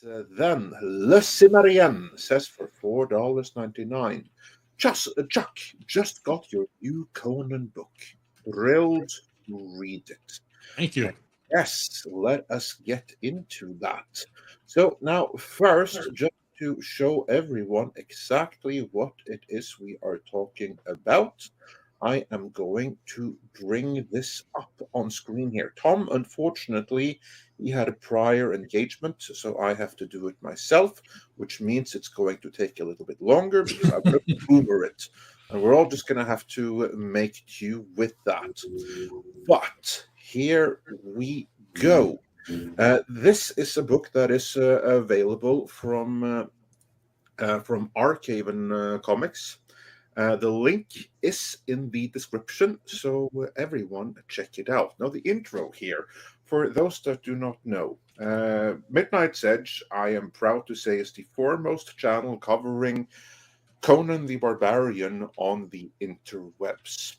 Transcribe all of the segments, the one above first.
Then Le Cimmerian says for $4.99. Chuck, just got your new Conan book. Thrilled to read it. Thank you. Yes, let us get into that. So now, first, just to show everyone exactly what it is we are talking about, I am going to bring this up on screen here. Tom, unfortunately, he had a prior engagement, so I have to do it myself, which means it's going to take a little bit longer because I'm going to boomer it. And we're all just going to have to make do with that. But here we go. This is a book that is available from Arcaven Comics. The link is in the description, so everyone check it out. Now, the intro here, for those that do not know, Midnight's Edge, I am proud to say, is the foremost channel covering Conan the Barbarian on the interwebs.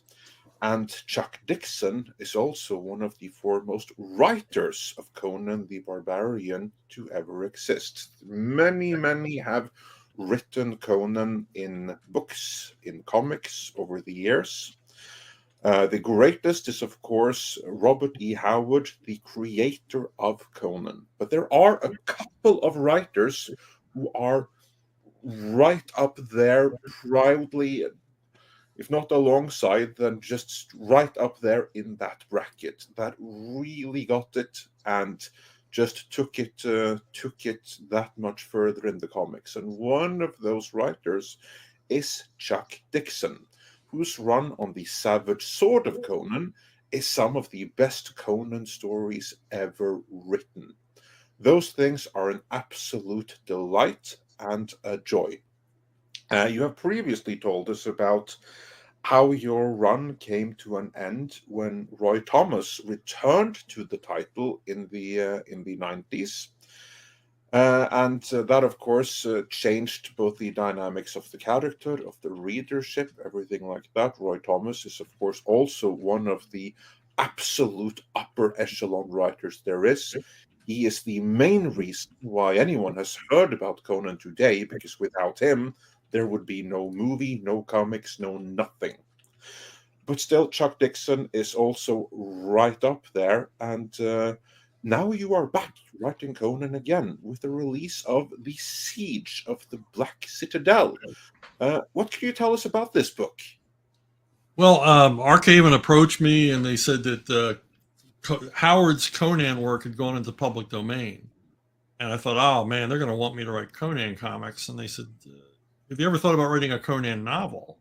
And Chuck Dixon is also one of the foremost writers of Conan the Barbarian to ever exist. Many have written Conan in books, in comics over the years. The greatest is, of course, Robert E. Howard, the creator of Conan. But there are a couple of writers who are right up there, proudly, if not alongside, then just right up there in that bracket, that really got it and just took it that much further in the comics. And one of those writers is Chuck Dixon, whose run on the Savage Sword of Conan is some of the best Conan stories ever written. Those things are an absolute delight and a joy. You have previously told us about how your run came to an end when Roy Thomas returned to the title in the 90s. And that, of course, changed both the dynamics of the character, of the readership, everything like that. Roy Thomas is, of course, also one of the absolute upper echelon writers there is. He is the main reason why anyone has heard about Conan today, because without him, there would be no movie, no comics, no nothing. But still, Chuck Dixon is also right up there. And now you are back writing Conan again with the release of The Siege of the Black Citadel. What can you tell us about this book? Well, Arcaven approached me and they said that Howard's Conan work had gone into public domain. And I thought, oh man, they're going to want me to write Conan comics. And they said, have you ever thought about writing a Conan novel?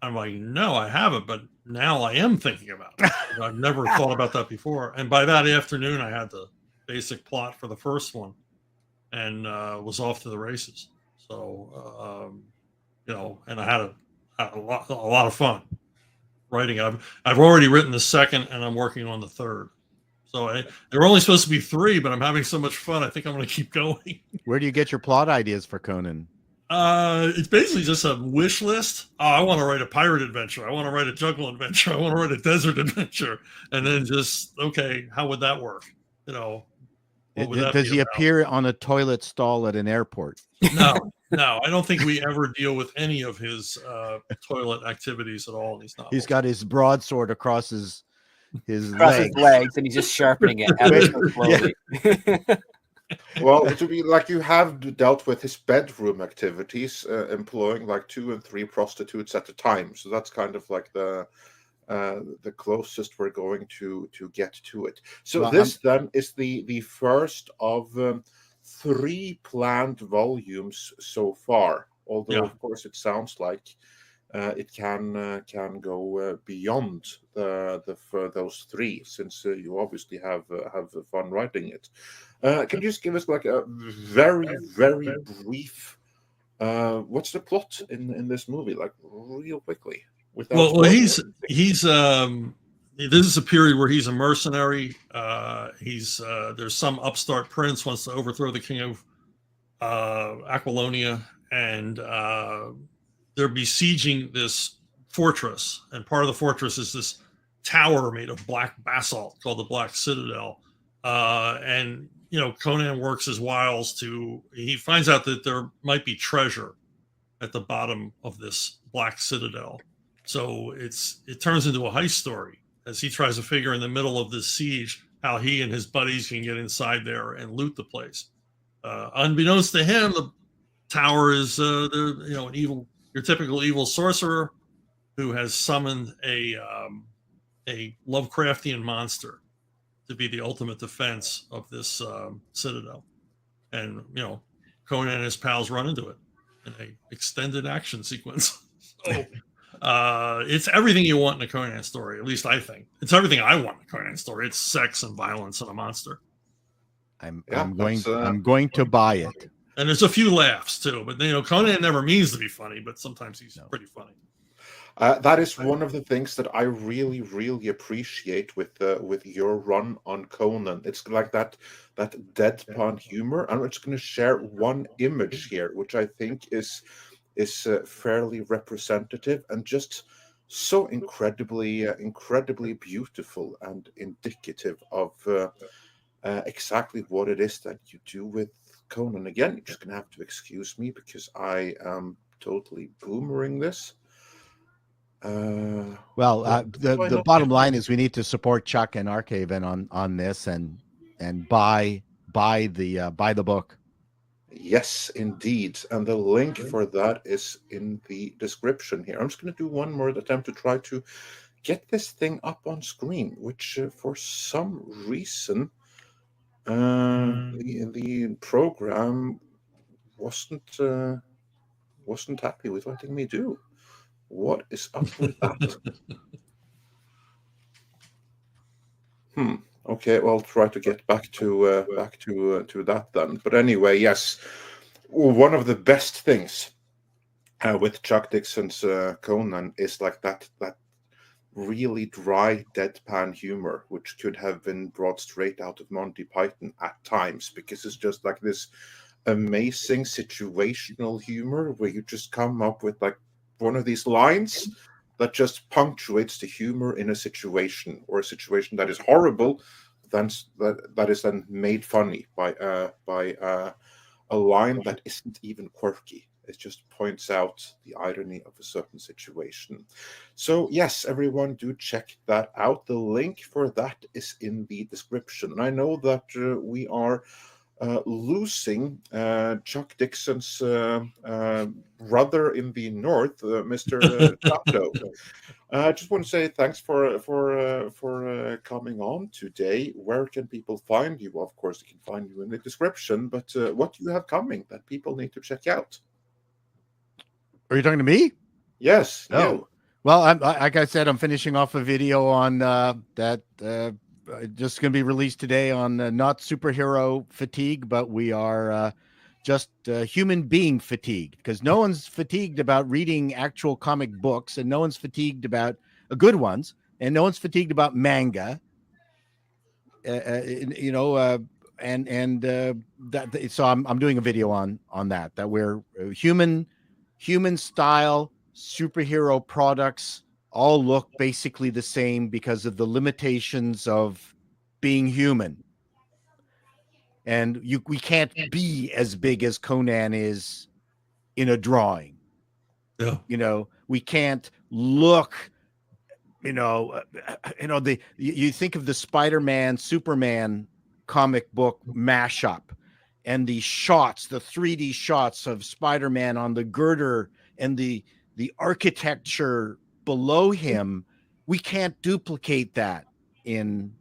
I'm like, no, I haven't, but now I am thinking about it. I've never thought about that before. And by that afternoon, I had the basic plot for the first one and was off to the races. So, and I had a lot of fun writing. I've already written the second and I'm working on the third. So there were only supposed to be 3, but I'm having so much fun. I think I'm going to keep going. Where do you get your plot ideas for Conan? It's basically just a wish list. Oh, I want to write a pirate adventure. I want to write a jungle adventure. I want to write a desert adventure. And then just, okay, how would that work? Does he appear on a toilet stall at an airport? No, I don't think we ever deal with any of his toilet activities at all in these novels. He's got his broadsword across his legs, and he's just sharpening it ever so slowly. Well, to be like, you have dealt with his bedroom activities, employing like 2 and 3 prostitutes at a time. So that's kind of like the closest we're going to get to it. So this then is the first of 3 planned volumes so far. Although, of course, it sounds like it can go beyond those 3, since you obviously have fun writing it. Can you just give us like a very brief what's the plot in this movie, like real quickly? Well, he's this is a period where he's a mercenary. There's some upstart prince wants to overthrow the king of Aquilonia, and they're besieging this fortress, and part of the fortress is this tower made of black basalt called the Black Citadel. And Conan works his wiles he finds out that there might be treasure at the bottom of this black citadel. So it turns into a heist story as he tries to figure in the middle of this siege how he and his buddies can get inside there and loot the place. Unbeknownst to him, the tower is your typical evil sorcerer who has summoned a Lovecraftian monster to be the ultimate defense of this citadel. And Conan and his pals run into it in a extended action sequence. So it's everything you want in a Conan story. At least I think it's everything I want in a Conan story. It's sex and violence and a monster. I'm going to buy it. And there's a few laughs too, but Conan never means to be funny, but sometimes he's pretty funny. That is one of the things that I really, really appreciate with your run on Conan. It's like that deadpan humor. I'm just going to share one image here, which I think is fairly representative and just so incredibly beautiful and indicative of exactly what it is that you do with Conan. Again, you're just going to have to excuse me because I am totally boomering this. The bottom line is we need to support Chuck and Archaven on this and buy the book. Yes, indeed, and the link for that is in the description here. I'm just going to do one more attempt to try to get this thing up on screen, which for some reason the program wasn't happy with letting me do. What is up with that? Okay, well, I'll try to get back to that then. But anyway, yes, one of the best things with Chuck Dixon's Conan is like that really dry, deadpan humor, which could have been brought straight out of Monty Python at times, because it's just like this amazing situational humor where you just come up with like one of these lines that just punctuates the humor in a situation, or a situation that is horrible, that is then made funny by a line that isn't even quirky. It just points out the irony of a certain situation. So yes, everyone, do check that out. The link for that is in the description. And I know that we are losing Chuck Dixon's brother in the north, Mr. Chato. I just want to say thanks for coming on today. Where can people find you? Of course, they can find you in the description. But what do you have coming that people need to check out? Are you talking to me? Yes. Oh, you. Well, like I said, I'm finishing off a video on that. Just going to be released today on not superhero fatigue, but we are just human being fatigue, because no one's fatigued about reading actual comic books, and no one's fatigued about good ones, and no one's fatigued about manga. So I'm doing a video on that we're human style superhero products all look basically the same because of the limitations of being human. And we can't be as big as Conan is in a drawing. Yeah. We can't look, you think of the Spider-Man, Superman comic book mashup, and the shots, the 3D shots of Spider-Man on the girder and the architecture below him. We can't duplicate that in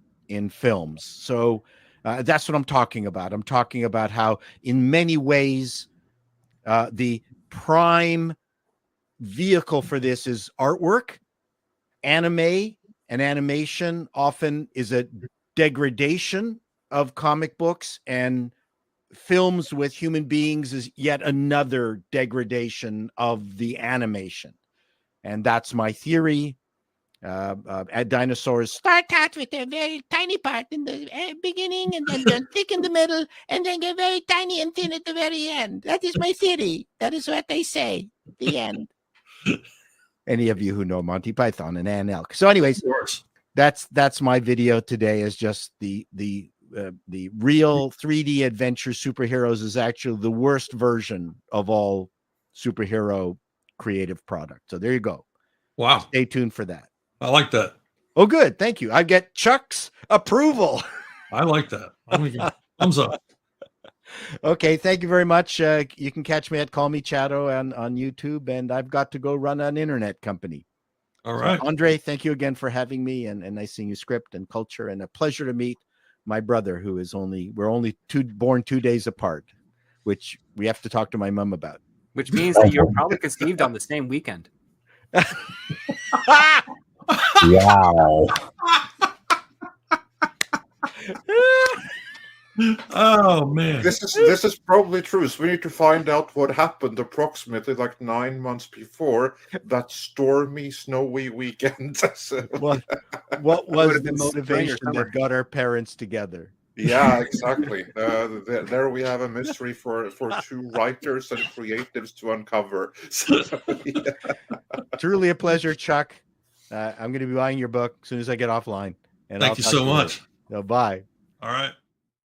films. So that's what I'm talking about. I'm talking about how in many ways the prime vehicle for this is artwork. Anime and animation often is a degradation of comic books, and films with human beings is yet another degradation of the animation. And that's my theory. Dinosaurs start out with a very tiny part in the beginning, and then thick in the middle, and then get very tiny and thin at the very end. That is my theory. That is what they say. The end. Any of you who know Monty Python and Ann Elk. So anyways, that's my video today, is just the the real 3D adventure superheroes is actually the worst version of all superhero creative product. So there you go. Wow. Stay tuned for that. I like that. Oh, good. Thank you. I get Chuck's approval. I like that. I'm gonna give thumbs up. Okay. Thank you very much. You can catch me at Call Me Chato on YouTube, and I've got to go run an internet company. All right. So, Andre, thank you again for having me, and nice seeing you, Script and Culture, and a pleasure to meet my brother, who is we're only born 2 days apart, which we have to talk to my mom about. Which means that you're probably conceived on the same weekend. Wow. Oh man. This is probably true. So we need to find out what happened approximately like 9 months before that stormy, snowy weekend. So, What was Would've the been spring or motivation summer. that got our parents together? yeah, exactly. There we have a mystery for two writers and creatives to uncover. So, yeah. Truly a pleasure, Chuck. I'm going to be buying your book as soon as I get offline. And Thank you so much. Bye. All right.